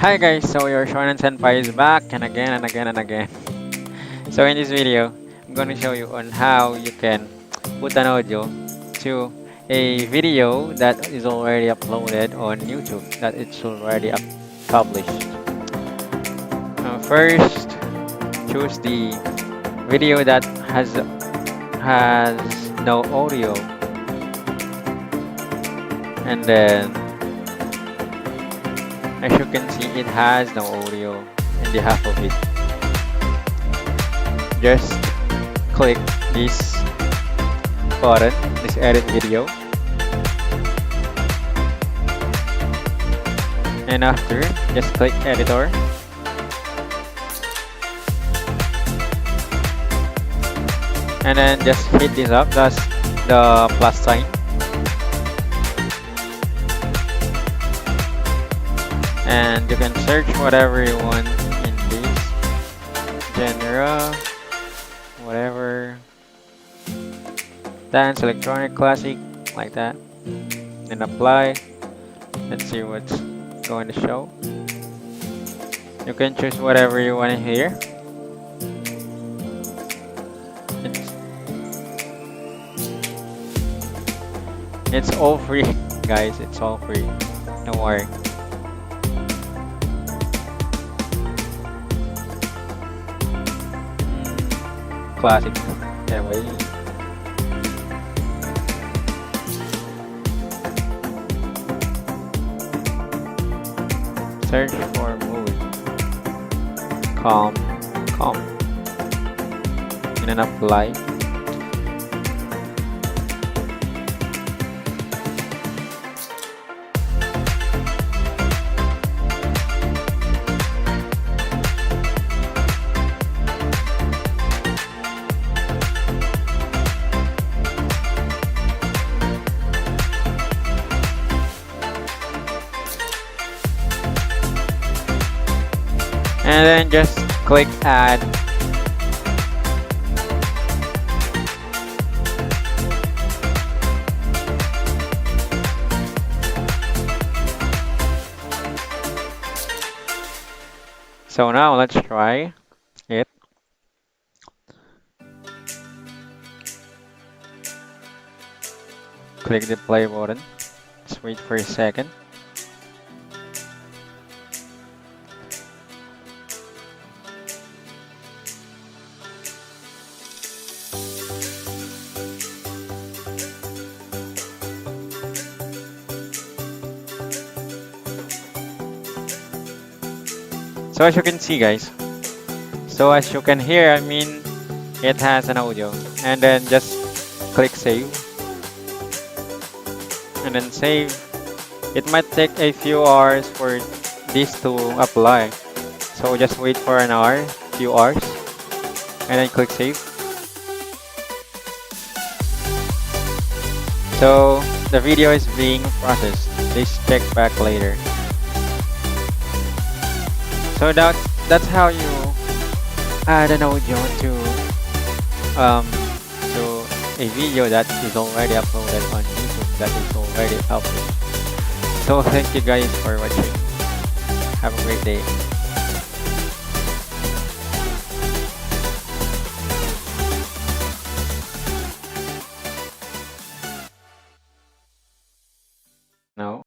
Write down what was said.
Hi guys, so your Shonen Senpai is back and again and again and again. So in this video, I'm going to show you on how you can put an audio to a video that is already uploaded on YouTube, that it's already published. First, choose the video that has no audio, and then as you can see, it has no audio in the half of it. Just click this button, this edit video, and after just click editor, and then just hit this up, that's the plus sign, and you can search whatever you want in this genre, whatever, dance, electronic, classic, like that, and apply. Let's see what's going to show. You can choose whatever you want to hear. It's all free, guys. It's all free. Don't worry. Classic. Anyway. Search for movie. Calm. And then apply. And then just click add. So now let's try it. Click the play button. Just wait for a second. So as you can see, guys, so as you can hear, it has an audio, and then just click save, and then save. It might take a few hours for this to apply, so just wait for an hour, few hours, and then click save. So the video is being processed. Please check back later. So that's how you add an audio to a video that is already uploaded on YouTube, that is already published. So thank you guys for watching. Have a great day.